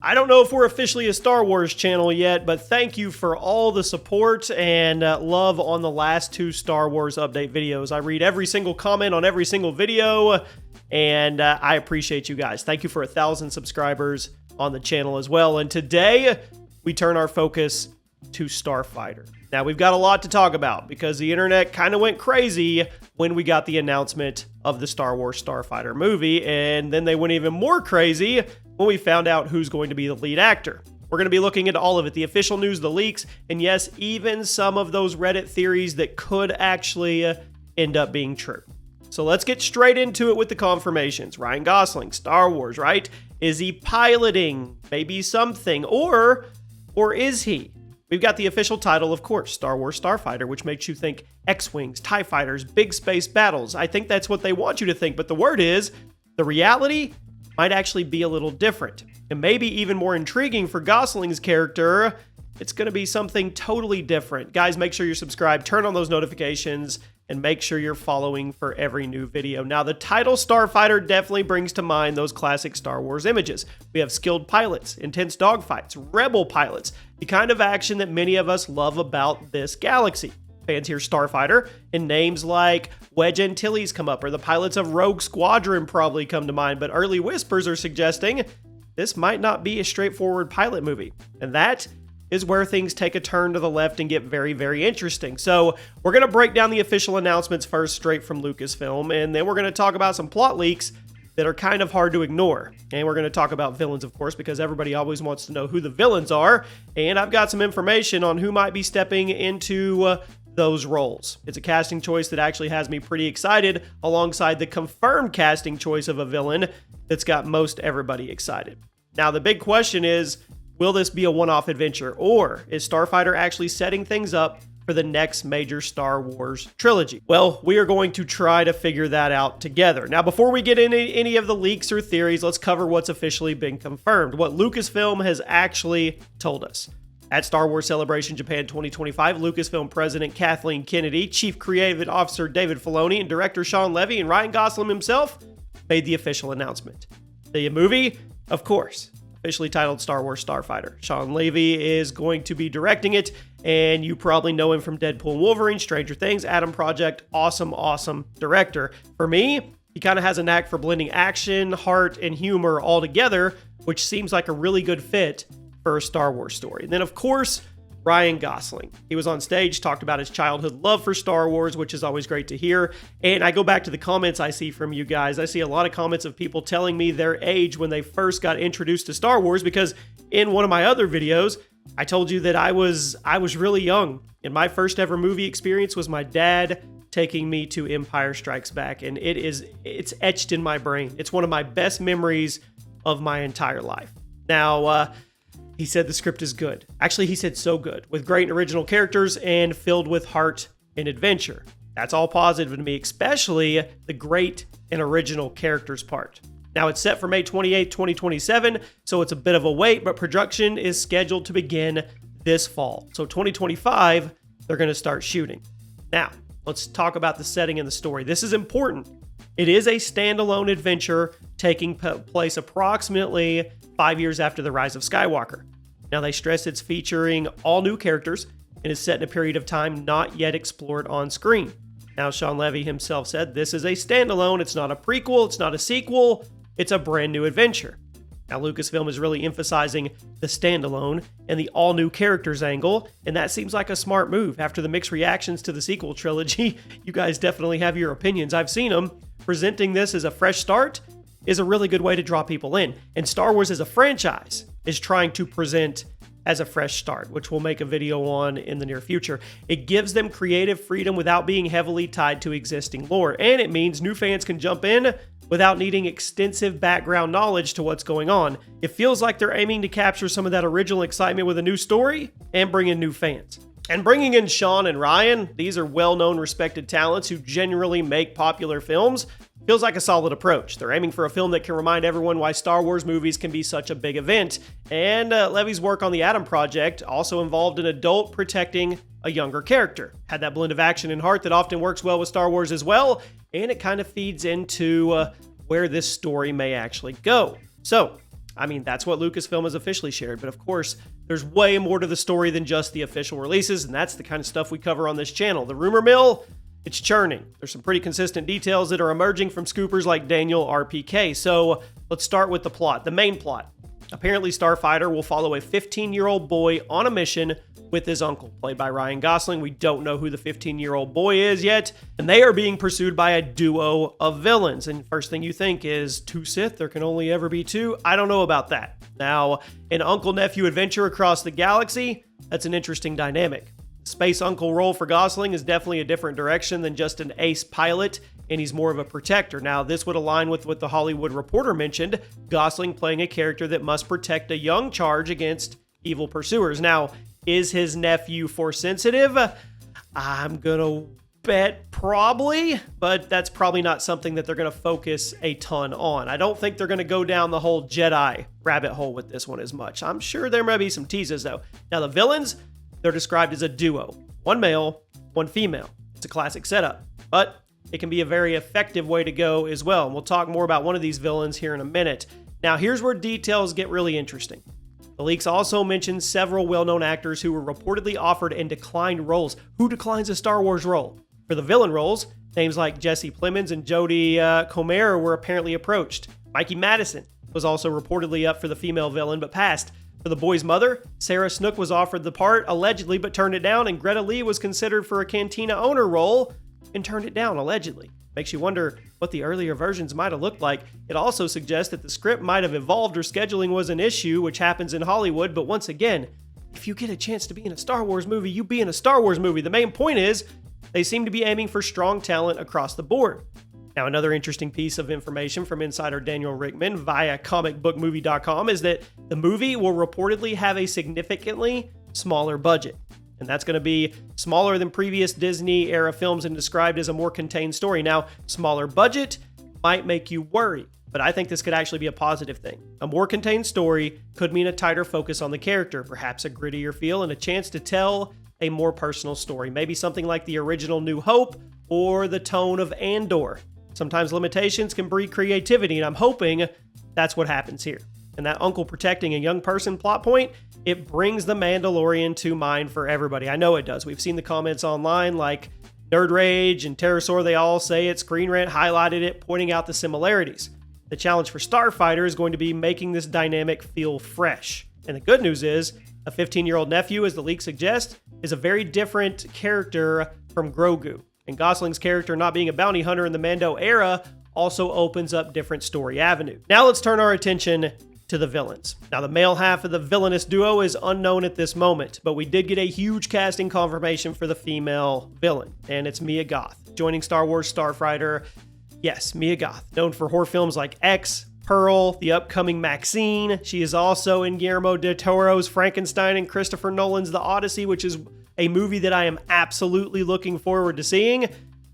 I don't know if we're officially a Star Wars channel yet, but thank you for all the support and love on the last 2 Star Wars update videos. I read every single comment on every single video, and I appreciate you guys. Thank you for 1,000 subscribers on the channel as well. And today, we turn our focus to Starfighter. Now, we've got a lot to talk about because the internet kind of went crazy when we got the announcement of the Star Wars Starfighter movie, and then they went even more crazy when we found out who's going to be the lead actor. We're going to be looking at all of it, the official news, the leaks, and yes, even some of those Reddit theories that could actually end up being true. So let's get straight into it with the confirmations. Ryan Gosling, Star Wars, right? Is he piloting maybe something, or is he? We've got the official title, of course, Star Wars Starfighter, which makes you think X-Wings, TIE Fighters, big space battles. I think that's what they want you to think, but the word is, the reality might actually be a little different. And maybe even more intriguing for Gosling's character, it's going to be something totally different. Guys, make sure you're subscribed, turn on those notifications, and make sure you're following for every new video. Now, the title Starfighter definitely brings to mind those classic Star Wars images. We have skilled pilots, intense dogfights, rebel pilots, the kind of action that many of us love about this galaxy. Fans hear Starfighter, and names like Wedge Antilles come up, or the pilots of Rogue Squadron probably come to mind, but early whispers are suggesting this might not be a straightforward pilot movie. And that is where things take a turn to the left and get very, very interesting. So we're going to break down the official announcements first, straight from Lucasfilm, and then we're going to talk about some plot leaks that are kind of hard to ignore. And we're going to talk about villains, of course, because everybody always wants to know who the villains are. And I've got some information on who might be stepping into those roles. It's a casting choice that actually has me pretty excited, alongside the confirmed casting choice of a villain that's got most everybody excited. Now, the big question is, will this be a one-off adventure, or is Starfighter actually setting things up for the next major Star Wars trilogy? Well, we are going to try to figure that out together. Now, before we get into any of the leaks or theories, let's cover what's officially been confirmed, what Lucasfilm has actually told us. At Star Wars Celebration Japan 2025, Lucasfilm President Kathleen Kennedy, Chief Creative Officer David Filoni, and Director Sean Levy and Ryan Gosling himself made the official announcement. The movie, of course, officially titled Star Wars Starfighter. Sean Levy is going to be directing it, and you probably know him from Deadpool and Wolverine, Stranger Things, Adam Project. Awesome director. For me, he kind of has a knack for blending action, heart, and humor all together, which seems like a really good fit for a Star Wars story. And then, of course, Ryan Gosling. He was on stage, talked about his childhood love for Star Wars, which is always great to hear. And I go back to the comments I see from you guys. I see a lot of comments of people telling me their age when they first got introduced to Star Wars, because in one of my other videos, I told you that I was really young. And my first ever movie experience was my dad taking me to Empire Strikes Back. And it's etched in my brain. It's one of my best memories of my entire life. Now, he said the script is good. Actually, he said so good, with great and original characters and filled with heart and adventure. That's all positive to me, especially the great and original characters part. Now, it's set for May 28, 2027, so it's a bit of a wait, but production is scheduled to begin this fall. So 2025, they're going to start shooting. Now, let's talk about the setting and the story. This is important. It is a standalone adventure taking place approximately 5 years after the rise of Skywalker. Now, they stress it's featuring all new characters and is set in a period of time not yet explored on screen. Now, Sean Levy himself said this is a standalone. It's not a prequel. It's not a sequel. It's a brand new adventure. Now, Lucasfilm is really emphasizing the standalone and the all new characters angle, and that seems like a smart move. After the mixed reactions to the sequel trilogy, you guys definitely have your opinions. I've seen them. Presenting this as a fresh start is a really good way to draw people in. And Star Wars as a franchise is trying to present as a fresh start, which we'll make a video on in the near future. It gives them creative freedom without being heavily tied to existing lore. And it means new fans can jump in without needing extensive background knowledge to what's going on. It feels like they're aiming to capture some of that original excitement with a new story and bring in new fans. And bringing in Sean and Ryan, these are well-known, respected talents who generally make popular films, feels like a solid approach. They're aiming for a film that can remind everyone why Star Wars movies can be such a big event. And Levy's work on the Adam Project also involved an adult protecting a younger character. Had that blend of action and heart that often works well with Star Wars as well, and it kind of feeds into where this story may actually go. So, I mean, that's what Lucasfilm has officially shared, but of course, there's way more to the story than just the official releases, and that's the kind of stuff we cover on this channel. The rumor mill, it's churning. There's some pretty consistent details that are emerging from scoopers like Daniel RPK. So let's start with the plot, the main plot. Apparently, Starfighter will follow a 15-year-old boy on a mission with his uncle, played by Ryan Gosling. We don't know who the 15-year-old boy is yet, and they are being pursued by a duo of villains. And first thing you think is, two Sith? There can only ever be two? I don't know about that. Now, an uncle-nephew adventure across the galaxy, that's an interesting dynamic. Space uncle role for Gosling is definitely a different direction than just an ace pilot, and he's more of a protector. Now, this would align with what the Hollywood Reporter mentioned, Gosling playing a character that must protect a young charge against evil pursuers. Now, is his nephew force sensitive? I'm gonna bet probably, but that's probably not something that they're gonna focus a ton on. I don't think they're gonna go down the whole Jedi rabbit hole with this one as much. I'm sure there might be some teases though. Now, the villains, they're described as a duo. One male, one female. It's a classic setup, but it can be a very effective way to go as well. And we'll talk more about one of these villains here in a minute. Now, here's where details get really interesting. The leaks also mention several well-known actors who were reportedly offered and declined roles. Who declines a Star Wars role? For the villain roles, names like Jesse Plemons and Jodie Comer were apparently approached. Mikey Madison was also reportedly up for the female villain, but passed. For the boy's mother, Sarah Snook was offered the part, allegedly, but turned it down, and Greta Lee was considered for a Cantina owner role and turned it down, allegedly. Makes you wonder what the earlier versions might have looked like. It also suggests that the script might have evolved or scheduling was an issue, which happens in Hollywood, but once again, if you get a chance to be in a Star Wars movie, you be in a Star Wars movie. The main point is, they seem to be aiming for strong talent across the board. Now, another interesting piece of information from insider Daniel Rickman via comicbookmovie.com is that the movie will reportedly have a significantly smaller budget. And that's going to be smaller than previous Disney-era films and described as a more contained story. Now, smaller budget might make you worry, but I think this could actually be a positive thing. A more contained story could mean a tighter focus on the character, perhaps a grittier feel, and a chance to tell a more personal story. Maybe something like the original New Hope or the tone of Andor. Sometimes limitations can breed creativity, and I'm hoping that's what happens here. And that uncle protecting a young person plot point, it brings The Mandalorian to mind for everybody. I know it does. We've seen the comments online like Nerd Rage and Pterosaur, they all say it. Screen Rant highlighted it, pointing out the similarities. The challenge for Starfighter is going to be making this dynamic feel fresh. And the good news is, a 15-year-old nephew, as the leak suggests, is a very different character from Grogu. And Gosling's character not being a bounty hunter in the Mando era also opens up different story avenues. Now let's turn our attention to the villains. Now, the male half of the villainous duo is unknown at this moment, but we did get a huge casting confirmation for the female villain, and it's Mia Goth, joining Star Wars Starfighter. Yes, Mia Goth, known for horror films like X, Pearl, the upcoming Maxine. She is also in Guillermo del Toro's Frankenstein and Christopher Nolan's The Odyssey, which is a movie that I am absolutely looking forward to seeing.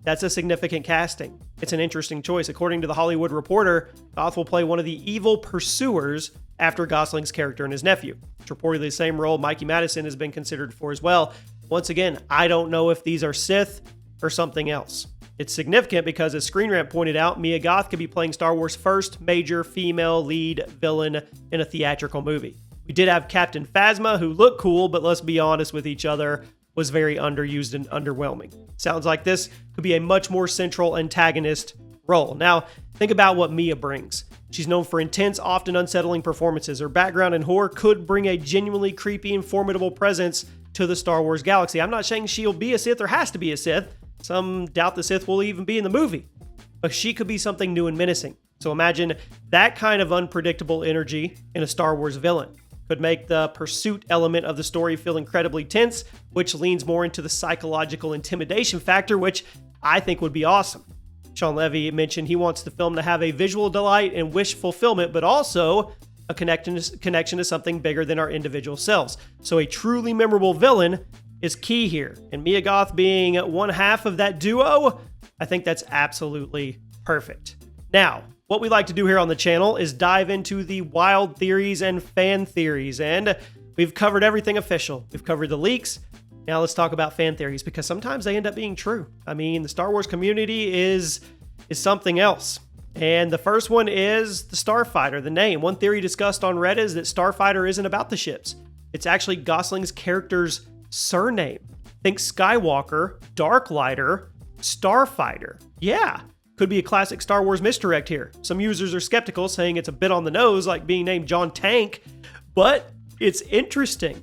That's a significant casting. It's an interesting choice. According to the Hollywood Reporter, Goth will play one of the evil pursuers after Gosling's character and his nephew. It's reportedly the same role Mikey Madison has been considered for as well. Once again, I don't know if these are Sith or something else. It's significant because, as Screen Rant pointed out, Mia Goth could be playing Star Wars' first major female lead villain in a theatrical movie. We did have Captain Phasma, who looked cool, but let's be honest with each other, was very underused and underwhelming. Sounds like this could be a much more central antagonist role. Now, think about what Mia brings. She's known for intense, often unsettling performances. Her background in horror could bring a genuinely creepy and formidable presence to the Star Wars galaxy. I'm not saying she'll be a Sith or has to be a Sith. Some doubt the Sith will even be in the movie. But she could be something new and menacing. So imagine that kind of unpredictable energy in a Star Wars villain. Could make the pursuit element of the story feel incredibly tense, which leans more into the psychological intimidation factor, which I think would be awesome. Sean Levy mentioned he wants the film to have a visual delight and wish fulfillment, but also a connection to something bigger than our individual selves. So a truly memorable villain is key here. And Mia Goth being one half of that duo, I think that's absolutely perfect. Now, what we like to do here on the channel is dive into the wild theories and fan theories, and we've covered everything official. We've covered the leaks. Now let's talk about fan theories, because sometimes they end up being true. I mean, the Star Wars community is something else. And the first one is the Starfighter, the name. One theory discussed on Reddit is that Starfighter isn't about the ships. It's actually Gosling's character's surname. Think Skywalker, Darklighter, Starfighter. Yeah, could be a classic Star Wars misdirect here. Some users are skeptical, saying it's a bit on the nose, like being named John Tank, but it's interesting.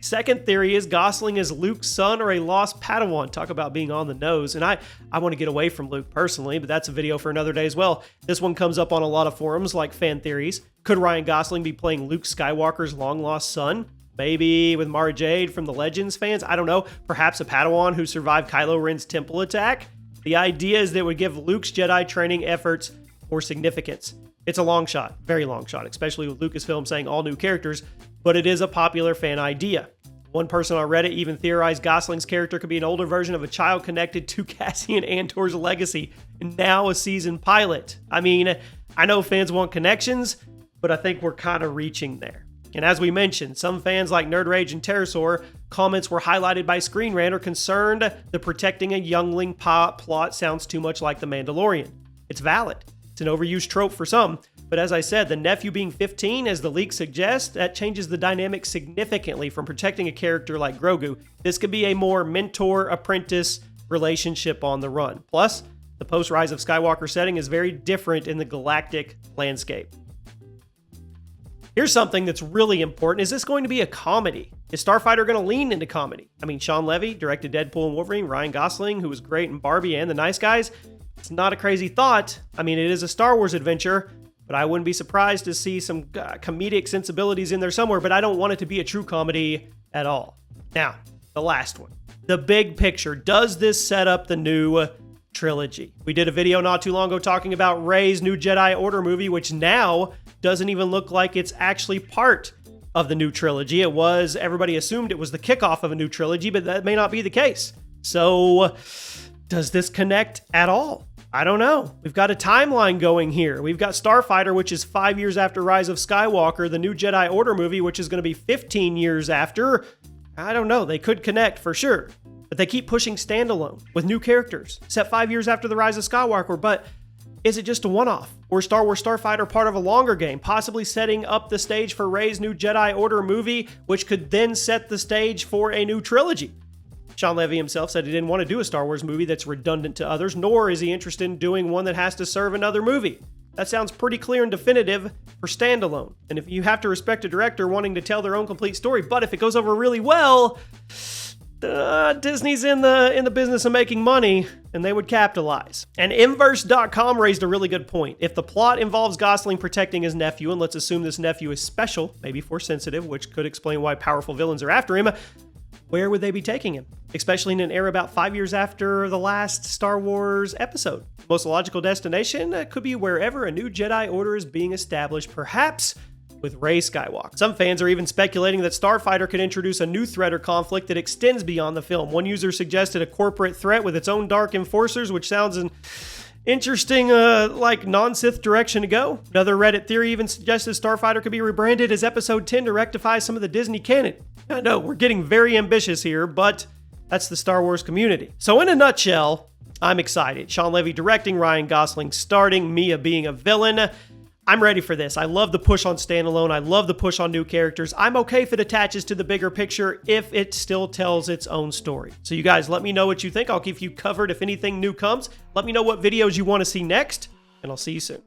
Second theory is Gosling is Luke's son or a lost Padawan. Talk about being on the nose. And I want to get away from Luke personally, but that's a video for another day as well. This one comes up on a lot of forums like fan theories. Could Ryan Gosling be playing Luke Skywalker's long-lost son? Maybe with Mara Jade from the Legends fans? I don't know. Perhaps a Padawan who survived Kylo Ren's temple attack? The idea is that it would give Luke's Jedi training efforts more significance. It's a long shot, very long shot, especially with Lucasfilm saying all new characters, but it is a popular fan idea. One person on Reddit even theorized Gosling's character could be an older version of a child connected to Cassian Andor's legacy, and now a seasoned pilot. I mean, I know fans want connections, but I think we're kind of reaching there. And as we mentioned, some fans like Nerd Rage and Pterosaur comments were highlighted by Screen Rant are concerned the protecting a youngling plot sounds too much like The Mandalorian. It's valid. It's an overused trope for some, but as I said, the nephew being 15, as the leak suggests, that changes the dynamic significantly from protecting a character like Grogu. This could be a more mentor-apprentice relationship on the run. Plus, the post-Rise of Skywalker setting is very different in the galactic landscape. Here's something that's really important. Is this going to be a comedy? Is Starfighter going to lean into comedy? I mean, Sean Levy directed Deadpool and Wolverine, Ryan Gosling, who was great in Barbie and The Nice Guys. It's not a crazy thought. I mean, it is a Star Wars adventure, but I wouldn't be surprised to see some comedic sensibilities in there somewhere, but I don't want it to be a true comedy at all. Now, the last one. The big picture. Does this set up the new trilogy? We did a video not too long ago talking about Rey's new Jedi Order movie, which now doesn't even look like it's actually part of the new trilogy. Everybody assumed it was the kickoff of a new trilogy, but that may not be the case. So, does this connect at all? I don't know. We've got a timeline going here. We've got Starfighter, which is 5 years after Rise of Skywalker, the new Jedi Order movie, which is going to be 15 years after. I don't know. They could connect for sure. But they keep pushing standalone with new characters, set 5 years after the Rise of Skywalker. But is it just a one-off? Or is Star Wars Starfighter part of a longer game, possibly setting up the stage for Rey's new Jedi Order movie, which could then set the stage for a new trilogy? Sean Levy himself said he didn't want to do a Star Wars movie that's redundant to others, nor is he interested in doing one that has to serve another movie. That sounds pretty clear and definitive for standalone. And if you have to respect a director wanting to tell their own complete story, but if it goes over really well, Disney's in the business of making money, and they would capitalize. And Inverse.com raised a really good point. If the plot involves Gosling protecting his nephew, and let's assume this nephew is special, maybe Force sensitive, which could explain why powerful villains are after him, where would they be taking him? Especially in an era about 5 years after the last Star Wars episode. Most logical destination could be wherever a new Jedi Order is being established, perhaps with Rey Skywalker. Some fans are even speculating that Starfighter could introduce a new threat or conflict that extends beyond the film. One user suggested a corporate threat with its own dark enforcers, which sounds an interesting, like non-Sith direction to go. Another Reddit theory even suggested Starfighter could be rebranded as Episode 10 to rectify some of the Disney canon. I know, we're getting very ambitious here, but that's the Star Wars community. So in a nutshell, I'm excited. Sean Levy directing, Ryan Gosling starting, Mia being a villain. I'm ready for this. I love the push on standalone. I love the push on new characters. I'm okay if it attaches to the bigger picture, if it still tells its own story. So you guys, let me know what you think. I'll keep you covered if anything new comes. Let me know what videos you want to see next, and I'll see you soon.